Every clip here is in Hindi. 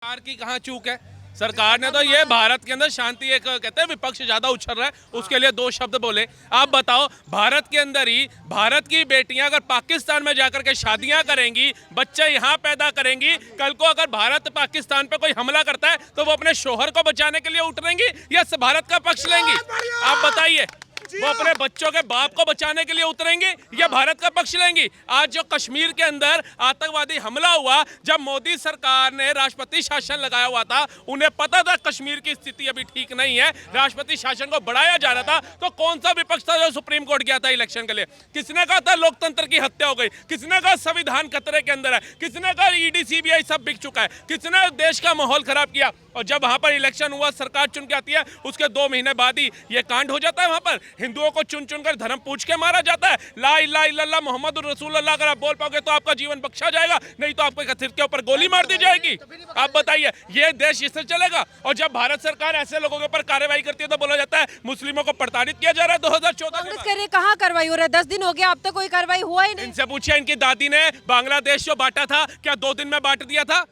सरकार की कहाँ चूक है। सरकार ने तो ये भारत के अंदर शांति, एक कहते हैं विपक्ष ज्यादा उछल रहा है उसके लिए दो शब्द बोले। आप बताओ, भारत के अंदर ही भारत की बेटियां अगर पाकिस्तान में जाकर के शादियां करेंगी, बच्चे यहाँ पैदा करेंगी, कल को अगर भारत पाकिस्तान पे कोई हमला करता है तो वो अपने शोहर को बचाने के लिए उतरेंगी या भारत का पक्ष लेंगी? आप बताइए, वो अपने बच्चों के बाप को बचाने के लिए उतरेंगे या भारत का पक्ष लेंगी? आज जो कश्मीर के अंदर आतंकवादी हमला हुआ, जब मोदी सरकार ने राष्ट्रपति शासन लगाया हुआ था, उन्हें पता था कश्मीर की स्थिति अभी ठीक नहीं है, राष्ट्रपति शासन को बढ़ाया जा रहा था, तो कौन सा विपक्ष था जो सुप्रीम कोर्ट गया था इलेक्शन के लिए? किसने कहा था लोकतंत्र की हत्या हो गई? किसने कहा संविधान खतरे के अंदर है? किसने कहा ईडी सीबीआई सब बिक चुका है? किसने देश का माहौल खराब किया? और जब वहां पर इलेक्शन हुआ, सरकार चुन के आती है, उसके 2 महीने बाद ही ये कांड हो जाता है। वहां पर हिंदुओं को चुन चुन कर धर्म पूछ के मारा जाता है। ला इलाहा इल्लल्लाह मोहम्मद रसूलुल्लाह अगर आप बोल पाओगे तो आपका जीवन बख्शा जाएगा, नहीं तो आपके सिर के ऊपर गोली मार दी जाएगी। आप बताइए, ये देश इससे चलेगा? और जब भारत सरकार ऐसे लोगों के ऊपर कार्रवाई करती है तो बोला जाता है मुस्लिमों को प्रताड़ित किया जा रहा है। 2014 कहाँ कार्रवाई हो रहा है? 10 दिन हो गया, अब तक कोई कार्रवाई हुआ ही नहीं। इनसे पूछिए, इनकी दादी ने बांग्लादेश जो बांटा था, क्या 2 दिन में बांट दिया था?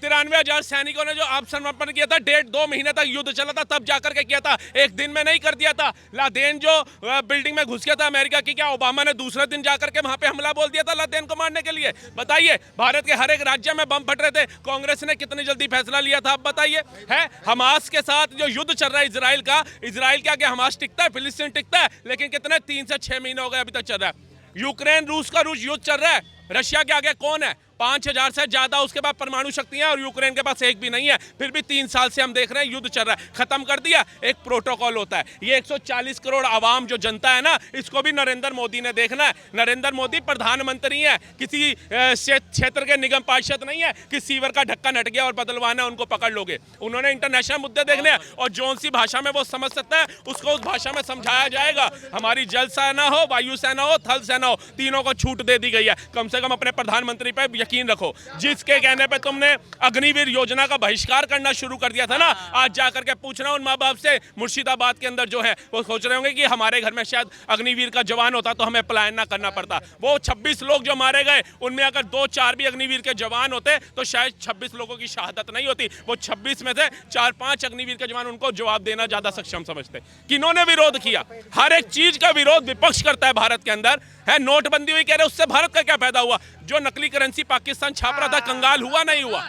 93,000 सैनिकों ने जो आत्मसमर्पण किया था, 1.5-2 महीने तक युद्ध चला था, तब जाकर के किया था, एक दिन में नहीं कर दिया था। लादेन जो बिल्डिंग में घुस गया था अमेरिका की, क्या ओबामा ने दूसरे दिन जाकर के वहां पे हमला बोल दिया था लादेन को मारने के लिए? बताइए, भारत के हर एक राज्य में बम फट रहे थे, कांग्रेस ने कितनी जल्दी फैसला लिया था? आप बताइए। है हमास के साथ जो युद्ध चल रहा है इजराइल का, इजराइल के आगे हमास टिकता है? फिलिस्तीन टिकता है? लेकिन कितने 3 से 6 महीने हो गए अभी तक चल रहा है। यूक्रेन रूस का युद्ध चल रहा है, रशिया के आगे कौन है? 5,000 से ज्यादा उसके बाद परमाणु शक्तियां, और यूक्रेन के पास एक भी नहीं है। फिर भी 3 साल से हम देख रहे हैं युद्ध चल रहा है। खत्म कर दिया? एक प्रोटोकॉल होता है। ये 140 करोड़ आवाम जो जनता है ना, इसको भी नरेंद्र मोदी ने देखना है। नरेंद्र मोदी प्रधानमंत्री है, किसी क्षेत्र के निगम पार्षद नहीं है कि सीवर का ढक्कन हट गया और बदलवाना उनको पकड़ लोगे। उन्होंने इंटरनेशनल मुद्दे देखने हैं, और जौन सी भाषा में वो समझ सकता है उसको उस भाषा में समझाया जाएगा। हमारी जल सेना हो, वायु सेना हो, थल सेना हो, तीनों को छूट दे दी गई है। कम से कम अपने प्रधानमंत्री पर यकीन रखो। जिसके कहने पे तुमने अग्निवीर योजना का बहिष्कार करना शुरू कर दिया था ना, आज जाकर के पूछना उन माँ बाप से, मुर्शिदाबाद के अंदर जो है वो सोच रहे होंगे कि हमारे घर में शायद अग्निवीर का जवान होता तो हमें पलायन ना करना पड़ता। वो 26 लोग जो मारे गए, उनमें अगर 2-4 भी अग्निवीर के जवान होते तो शायद 26 लोगों की शहादत नहीं होती। वो 26 में से 4-5 अग्निवीर के जवान उनको जवाब देना ज्यादा सक्षम समझते। किन्होंने विरोध किया? हर एक चीज का विरोध विपक्ष करता है भारत के अंदर। है नोटबंदी हुई, कह रहे उससे भारत का क्या फायदा हुआ? जो नकली करेंसी पाकिस्तान छाप रहा था, कंगाल हुआ नहीं हुआ?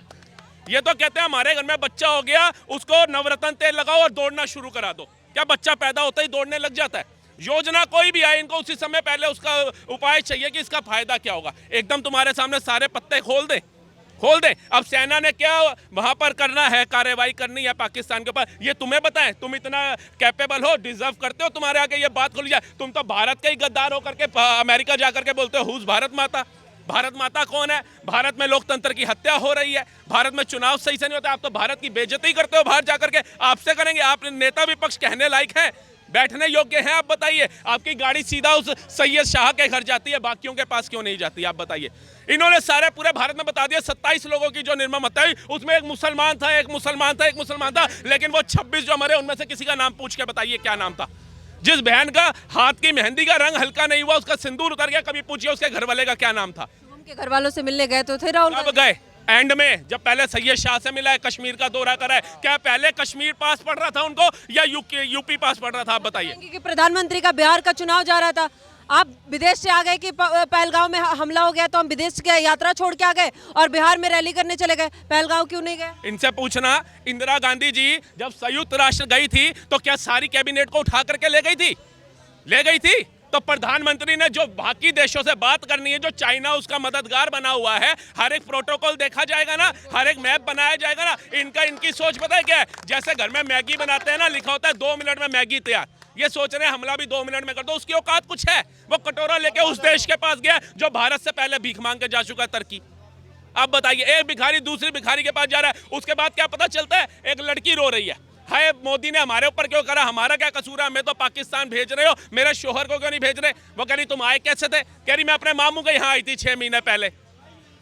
ये तो कहते हैं हमारे घर में बच्चा हो गया, उसको नवरत्न तेल लगाओ और दौड़ना शुरू करा दो। क्या बच्चा पैदा होता ही दौड़ने लग जाता है? योजना कोई भी आए, इनको उसी समय पहले उसका उपाय चाहिए कि इसका फायदा क्या होगा। एकदम तुम्हारे सामने सारे पत्ते खोल दे। अब सेना ने क्या वहां पर करना है, कार्रवाई करनी है पाकिस्तान के ऊपर, ये तुम्हें बताएं? तुम इतना कैपेबल हो, डिजर्व करते हो? तुम्हारे आगे ये बात खोली जाए? तुम तो भारत के ही गद्दार होकर के अमेरिका जाकर के बोलते हो हुज भारत माता। भारत माता कौन है? भारत में लोकतंत्र की हत्या हो रही है, भारत में चुनाव सही से नहीं होता। आप तो भारत की बेइज्जती करते हो बाहर जाकर के। आपसे करेंगे? आप नेता विपक्ष कहने लायक है, बैठने योग्य हैं? आप बताइए। आपकी गाड़ी सीधा उस सैयद शाह के घर जाती है, बाकियों के पास क्यों नहीं जाती? आप बताइए। इन्होंने सारे पूरे भारत में बता दिया 27 लोगों की जो निर्मम हत्या हुई, उसमें एक मुसलमान था, लेकिन वो 26 जो मरे उनमें से किसी का नाम पूछ के बताइए क्या नाम था? जिस बहन का हाथ की मेहंदी का रंग हल्का नहीं हुआ, उसका सिंदूर उतर गया, कभी पूछिए उसके घर वाले का क्या नाम था? उनके घर वालों से मिलने गए तो थे राहुल? कब गए? एंड में, जब पहले सैयद शाह से मिला है, कश्मीर का दौरा करा है। क्या पहले कश्मीर पास पड़ रहा था उनको या यूपी पास पड़ रहा था? आप बताइए। कि प्रधानमंत्री का बिहार का चुनाव जा रहा था, आप विदेश से आ गए कि पहलगांव में हमला हो गया तो हम विदेश की यात्रा छोड़ के आ गए और बिहार में रैली करने चले गए, पहलगांव क्यों नहीं गए? इनसे पूछना, इंदिरा गांधी जी जब संयुक्त राष्ट्र गई थी तो क्या सारी कैबिनेट को उठा करके ले गई थी? तो प्रधानमंत्री ने जो बाकी देशों से बात करनी है, जो चाइना उसका मददगार बना हुआ है, हर एक प्रोटोकॉल देखा जाएगा ना, हर एक मैप बनाया जाएगा ना। इनकी सोच पता है क्या है? जैसे घर में मैगी बनाते हैं ना, लिखा होता है 2 मिनट में मैगी तैयार। ये सोच रहे हैं हमला भी 2 मिनट में कर दो। उसकी औकात कुछ है? वो कटोरा लेके उस देश के पास गया जो भारत से पहले भीख मांग के जा चुका है, तुर्की। अब बताइए, एक भिखारी दूसरी भिखारी के पास जा रहा है, उसके बाद क्या पता चलता है? एक लड़की रो रही है, हाय मोदी ने हमारे ऊपर क्यों करा, हमारा क्या कसूर है, हमें तो पाकिस्तान भेज रहे हो, मेरे शोहर को क्यों नहीं भेज रहे? वो कह रही तुम आए कैसे थे? कह रही मैं अपने मामू के यहाँ आई थी 6 महीने पहले।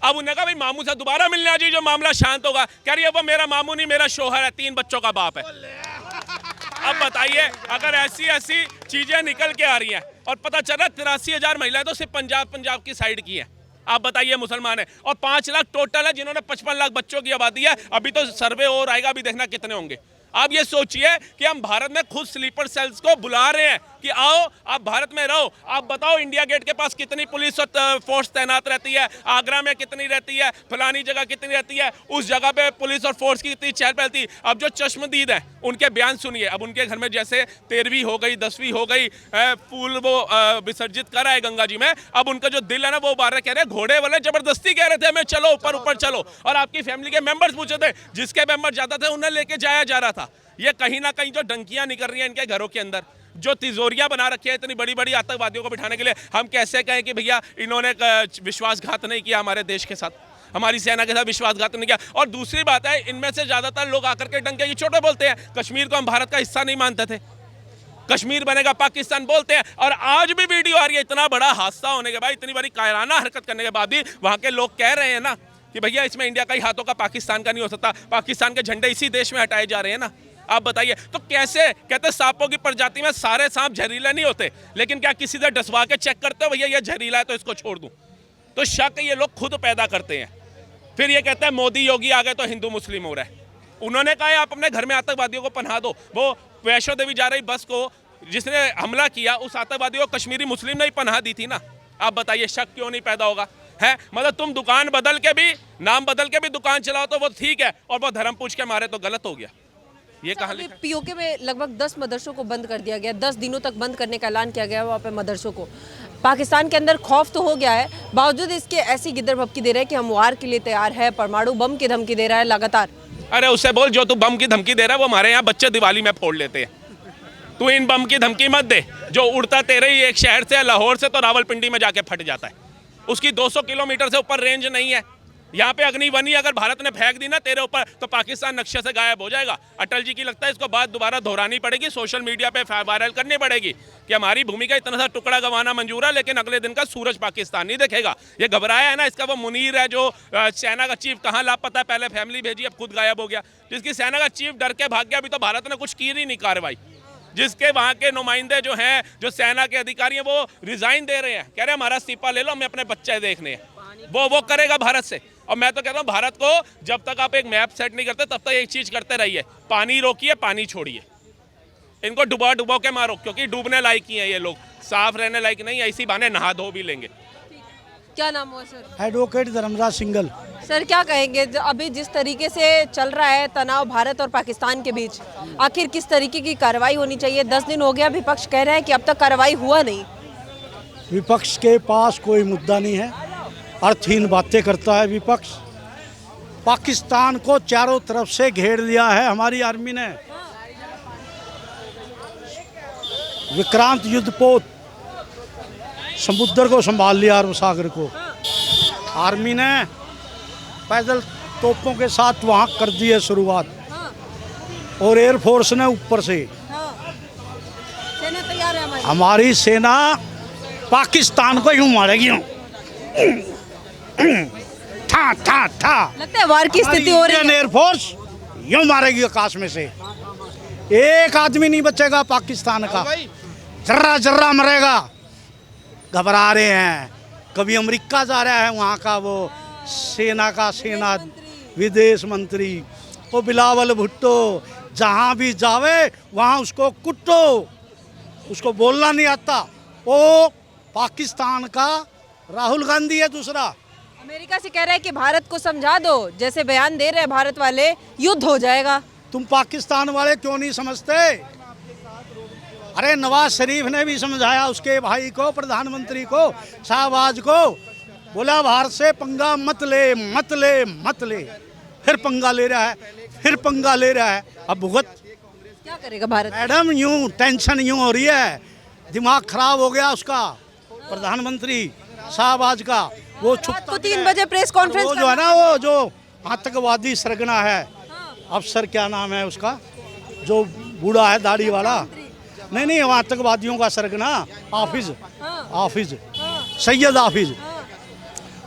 अब उन्हें कहा भाई मामू से दोबारा मिलने आ जाइए, जो मामला शांत होगा। कह रही है वो मेरा मामू नहीं, मेरा शोहर है, 3 बच्चों का बाप है। अब बताइए, अगर ऐसी चीजें निकल के आ रही हैं और पता चल रहा 83,000 महिलाएं तो सिर्फ पंजाब की साइड की हैं। आप बताइए मुसलमान है, और 5 लाख टोटल है जिन्होंने 55 लाख बच्चों की आबादी है। अभी तो सर्वे और आएगा, अभी देखना कितने होंगे। आप ये सोचिए कि हम भारत में खुद स्लीपर सेल्स को बुला रहे हैं कि आओ आप भारत में रहो। आप बताओ इंडिया गेट के पास कितनी पुलिस और फोर्स तैनात रहती है, आगरा में कितनी रहती है, फलानी जगह कितनी रहती है, उस जगह पे पुलिस और फोर्स की कितनी चहल पहल थी। अब जो चश्मदीद है उनके बयान सुनिए। अब उनके घर में जैसे 13वीं हो गई, 10वीं हो गई, फूल वो विसर्जित कर आए गंगा जी में। अब उनका जो दिल है ना वो बार कह रहे हैं, घोड़े वाले जबरदस्ती कह रहे थे हमें चलो ऊपर ऊपर चलो, और आपकी फैमिली के मेंबर्स पूछे थे, जिसके मेंबर ज्यादा थे उन्हें लेके जाया जा रहा था। ये कहीं ना कहीं जो डंकियां निकल रही हैं इनके घरों के अंदर, जो तिजोरियां बना रखी है इतनी बड़ी बड़ी आतंकवादियों को बिठाने के लिए, हम कैसे कहें कि भैया इन्होंने विश्वासघात नहीं किया हमारे देश के साथ, हमारी सेना के साथ विश्वासघात नहीं किया। और दूसरी बात है, इनमें से ज्यादातर लोग आकर के डंके की चोटें बोलते हैं, कश्मीर को हम भारत का हिस्सा नहीं मानते थे, कश्मीर बनेगा पाकिस्तान बोलते हैं। और आज भी वीडियो आ रही है, इतना बड़ा हादसा होने के बाद, इतनी बड़ी कायराना हरकत करने के बाद भी वहां के लोग कह रहे हैं ना कि भैया इसमें इंडिया का ही हाथों का पाकिस्तान का नहीं हो सकता, पाकिस्तान के झंडे इसी देश में हटाए जा रहे हैं ना। आप बताइए, तो कैसे कहते सांपों की प्रजाति में सारे सांप जहरीले नहीं होते, लेकिन क्या किसी से डसवा के चेक करते हो भैया ये जहरीला है तो इसको छोड़ दूं? तो शक ये लोग खुद पैदा करते हैं। फिर ये कहते हैं मोदी योगी आ गए तो हिंदू मुस्लिम हो रहा है। उन्होंने कहा आप अपने घर में आतंकवादियों को पनाह दो। वो वैष्णो देवी जा रही बस को जिसने हमला किया, उस आतंकवादी को कश्मीरी मुस्लिम ने ही पनाह दी थी ना। आप बताइए शक क्यों नहीं पैदा होगा? है मतलब तुम दुकान बदल के भी, नाम बदल के भी दुकान चलाओ तो वो ठीक है, और वो धर्म पूछ के मारे तो गलत हो गया। ये कहां लिखा है? पीओके में लगभग 10 मदरसों को बंद कर दिया गया, 10 दिनों तक बंद करने का ऐलान किया गया वहाँ पे मदरसों को। पाकिस्तान के अंदर खौफ तो हो गया है, बावजूद इसके ऐसी गिद्दर भपकी दे रहे हैं कि हम वार के लिए तैयार है, परमाणु बम की धमकी दे रहा है लगातार। अरे उससे बोल, जो तू बम की धमकी दे रहा है वो हमारे यहाँ बच्चे दिवाली में फोड़ लेते हैं। तू इन बम की धमकी मत दे, जो उड़ता तेरे ही एक शहर से, लाहौर से तो रावलपिंडी में जाके फट जाता है। उसकी 200 किलोमीटर से ऊपर रेंज नहीं है। यहाँ पे अग्निवनी अगर भारत ने फेंक दी ना तेरे ऊपर तो पाकिस्तान नक्शे से गायब हो जाएगा। अटल जी की लगता है इसको बात दोबारा दोहरानी पड़ेगी, सोशल मीडिया पे वायरल करनी पड़ेगी कि हमारी भूमि का इतना सा टुकड़ा गंवाना मंजूर है, लेकिन अगले दिन का सूरज पाकिस्तान नहीं देखेगा। ये घबराया है ना, इसका वो मुनीर है जो सेना का चीफ, कहाँ लापता है, पहले फैमिली भेजी अब खुद गायब हो गया। जिसकी सेना का चीफ डर के भाग गया, अभी तो भारत ने कुछ की नहीं कार्रवाई। जिसके वहाँ के नुमाइंदे जो हैं, जो सेना के अधिकारी हैं, वो रिजाइन दे रहे हैं, कह रहे हैं हमारा इस्तीफा ले लो, हमें अपने बच्चे देखने हैं। वो करेगा भारत से। और मैं तो कहता हूँ भारत को जब तक आप एक मैप सेट नहीं करते तब तक एक चीज करते रहिए, पानी रोकिए, पानी छोड़िए, इनको डुबा डुबा के मारो, क्योंकि डूबने लायक ही है ये लोग, साफ रहने लायक नहीं। ऐसी बहाने नहा धो भी लेंगे। क्या नाम हुआ sir? Advocate Dharmaraj Singhal. Sir क्या कहेंगे, अभी जिस तरीके से चल रहा है तनाव भारत और पाकिस्तान के बीच, आखिर किस तरीके की कार्रवाई होनी चाहिए? 10 दिन हो गया, विपक्ष कह रहे हैं कि अब तक कार्रवाई हुआ नहीं। विपक्ष के पास कोई मुद्दा नहीं है, अर्थहीन बातें करता है विपक्ष। पाकिस्तान को चारों तरफ से घेर लिया है हमारी आर्मी ने। विक्रांत युद्धपोत समुद्र को संभाल लिया, अरब सागर को। आर्मी ने पैदल तोपों के साथ वहाँ कर दी है शुरुआत, और एयरफोर्स ने ऊपर से। सेना तैयार है हमारी सेना पाकिस्तान को यूं मारेगी, था था था। लगता है वार की स्थिति हो रही है। एयरफोर्स यूं मारेगी आकाश में से, एक आदमी नहीं बचेगा पाकिस्तान का, जर्रा जर्रा मरेगा। घबरा रहे हैं, कभी अमेरिका जा रहा है वहाँ का वो सेना विदेश मंत्री, वो बिलावल भुट्टो, जहाँ भी जावे वहाँ उसको कुट्टो, उसको बोलना नहीं आता। वो पाकिस्तान का राहुल गांधी है दूसरा। अमेरिका से कह रहा है कि भारत को समझा दो, जैसे बयान दे रहे हैं भारत वाले, युद्ध हो जाएगा। तुम पाकिस्तान वाले क्यों नहीं समझते? अरे नवाज शरीफ ने भी समझाया उसके भाई को, प्रधानमंत्री को, शाहबाज को, बोला भारत से पंगा मत ले मत ले मत ले। फिर पंगा ले रहा है, फिर पंगा ले रहा है। अब भुगत क्या करेगा भारत? मैडम यूं टेंशन यूं हो रही है, दिमाग खराब हो गया उसका, प्रधानमंत्री शाहबाज का। वो रात को 3 बजे प्रेस कॉन्फ्रेंस, वो जो है ना, वो जो आतंकवादी सरगना है, अफसर क्या नाम है उसका, जो बूढ़ा है दाढ़ी वाला, नहीं वो आतंकवादियों का सरगना, हाफिज सैयद हाफिज,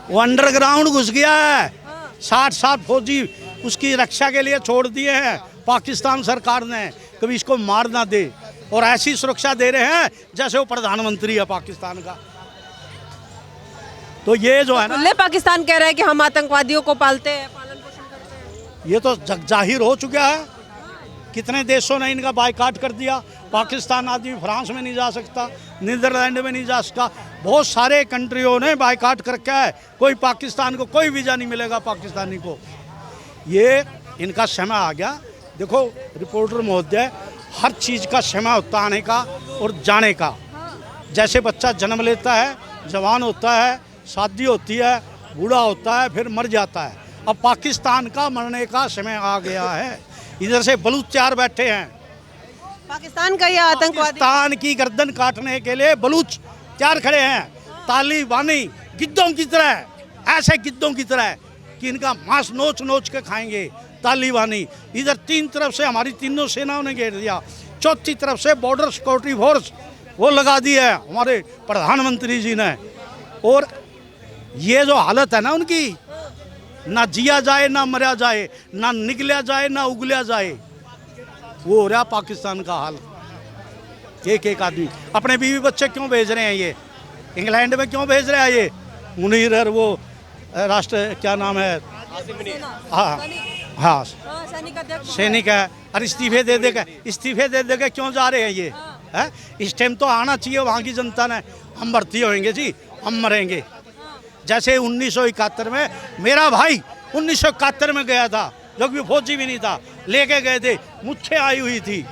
वो अंडरग्राउंड घुस गया है। 60 फौजी उसकी रक्षा के लिए छोड़ दिए हैं पाकिस्तान सरकार ने, कभी इसको मार ना दे, और ऐसी सुरक्षा दे रहे हैं जैसे वो प्रधानमंत्री है पाकिस्तान का। तो ये जो है ना, खुले पाकिस्तान कह रहा है कि हम आतंकवादियों को पालते हैं, पालन पोषण करते हैं। ये तो जग जाहिर हो चुका है। कितने देशों ने इनका बायकाट कर दिया। पाकिस्तान आदमी फ्रांस में नहीं जा सकता, नीदरलैंड में नहीं जा सकता, बहुत सारे कंट्रियों ने बायकाट कर रखा है। कोई पाकिस्तान को कोई वीज़ा नहीं मिलेगा पाकिस्तानी को। ये इनका समय आ गया। देखो रिपोर्टर महोदय, हर चीज़ का समय होता आने का और जाने का। जैसे बच्चा जन्म लेता है, जवान होता है, शादी होती है, बूढ़ा होता है, फिर मर जाता है। अब पाकिस्तान का मरने का समय आ गया है। इधर से बलूच तैयार बैठे हैं, पाकिस्तान का यह आतंकवादी पाकिस्तान की गर्दन काटने के लिए बलूच तैयार खड़े हैं। तालिबानी गिद्धों की तरह, ऐसे गिद्धों की तरह कि इनका मांस नोच नोच के खाएंगे तालिबानी। इधर तीन तरफ से हमारी तीनों सेनाओं ने घेर दिया, चौथी तरफ से बॉर्डर सिक्योरिटी फोर्स वो लगा दी है हमारे प्रधानमंत्री जी ने। और ये जो हालत है ना उनकी, ना जिया जाए ना मरा जाए, ना निकला जाए ना उगला जाए, वो हो रहा पाकिस्तान का हाल। एक एक आदमी अपने बीवी बच्चे क्यों भेज रहे हैं, ये इंग्लैंड में क्यों भेज रहे हैं ये मुनीर और वो राष्ट्र क्या नाम है, हाँ हाँ सैनिक है, और इस्तीफे दे देगा क्यों जा रहे हैं ये है? इस टाइम तो आना चाहिए वहाँ की जनता ने, हम भर्ती होंगे जी, हम मरेंगे। जैसे 1971 में मेरा भाई 1971 में गया था, जो कि फौजी भी नहीं था, लेके गए थे, मुझे आई हुई थी,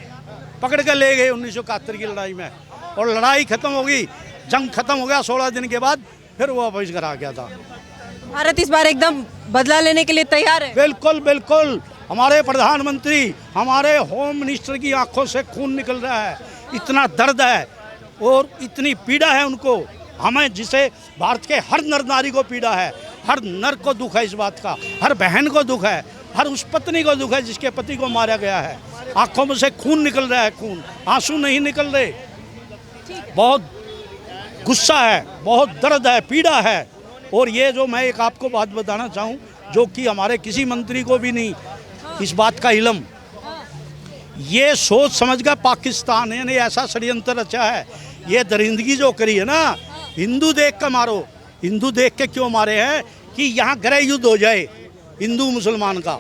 पकड़ कर ले गए 1971 की लड़ाई में। और लड़ाई खत्म हो गई, जंग खत्म हो गया, 16 दिन के बाद फिर वो वापस घर आ गया था। भारत इस बार एकदम बदला लेने के लिए तैयार है। बिल्कुल बिल्कुल, हमारे प्रधानमंत्री, हमारे होम मिनिस्टर की आंखों से खून निकल रहा है। इतना दर्द है और इतनी पीड़ा है उनको, हमें जिसे भारत के हर नर नारी को पीड़ा है, हर नर को दुख है इस बात का, हर बहन को दुख है, हर उस पत्नी को दुख है जिसके पति को मारा गया है। आंखों में से खून निकल रहा है, खून, आंसू नहीं निकल रहे। बहुत गुस्सा है, बहुत दर्द है, पीड़ा है। और ये जो मैं एक आपको बात बताना चाहूँ, जो कि हमारे किसी मंत्री को भी नहीं इस बात का इल्म, ये सोच समझ कर पाकिस्तान ने ऐसा षड्यंत्र रचा है। ये दरिंदगी जो करी है ना, हिंदू देख कर मारो, हिंदू देख के क्यों मारे हैं कि यहाँ गृह युद्ध हो जाए हिंदू मुसलमान का,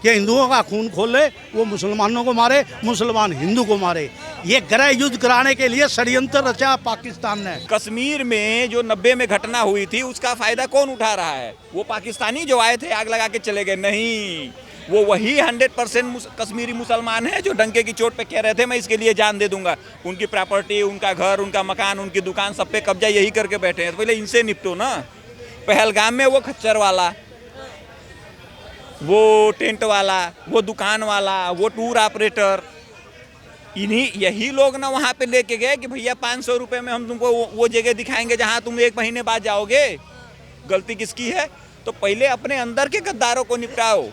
कि हिंदुओं का खून खोले, वो मुसलमानों को मारे, मुसलमान हिंदू को मारे। ये गृह युद्ध कराने के लिए षड्यंत्र रचा पाकिस्तान ने। कश्मीर में जो 90 में घटना हुई थी, उसका फायदा कौन उठा रहा है? वो पाकिस्तानी जो आए थे आग लगा के चले गए? नहीं, वो वही 100% कश्मीरी मुसलमान हैं जो डंके की चोट पे कह रहे थे मैं इसके लिए जान दे दूंगा। उनकी प्रॉपर्टी, उनका घर, उनका मकान, उनकी दुकान, सब पे कब्जा यही करके बैठे हैं। तो पहले इनसे निपटो ना। पहलगाम में वो खच्चर वाला, वो टेंट वाला, वो दुकान वाला, वो टूर ऑपरेटर, यही लोग ना वहाँ पे लेके गए कि भैया 500 रुपये में हम तुमको वो जगह दिखाएंगे जहाँ तुम 1 महीने बाद जाओगे। गलती किसकी है? तो पहले अपने अंदर के गद्दारों को निपटाओ,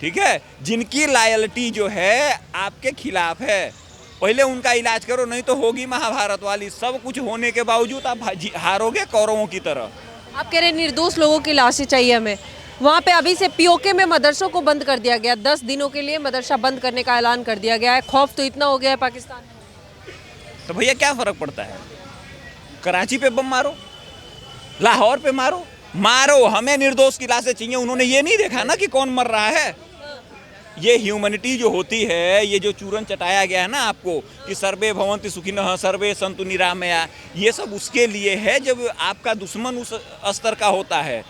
ठीक है? जिनकी लॉयल्टी जो है आपके खिलाफ है, पहले उनका इलाज करो, नहीं तो होगी महाभारत वाली। सब कुछ होने के बावजूद आप हारोगे कौरवों की तरह। आप कह रहे हैं निर्दोष लोगों की लाशें चाहिए हमें। वहाँ पे अभी से पीओके में मदरसों को बंद कर दिया गया, 10 दिनों के लिए मदरसा बंद करने का ऐलान कर दिया गया है। खौफ तो इतना हो गया है पाकिस्तान में। तो भैया क्या फ़र्क पड़ता है? कराची पे बम मारो, लाहौर पे मारो, हमें निर्दोष की लाशें चाहिए। उन्होंने ये नहीं देखा ना कि कौन मर रहा है। ये ह्यूमैनिटी जो होती है, ये जो चूरन चटाया गया है ना आपको कि सर्वे भवन्ति सुखिनः सर्वे सन्तु निरामया, ये सब उसके लिए है जब आपका दुश्मन उस स्तर का होता है।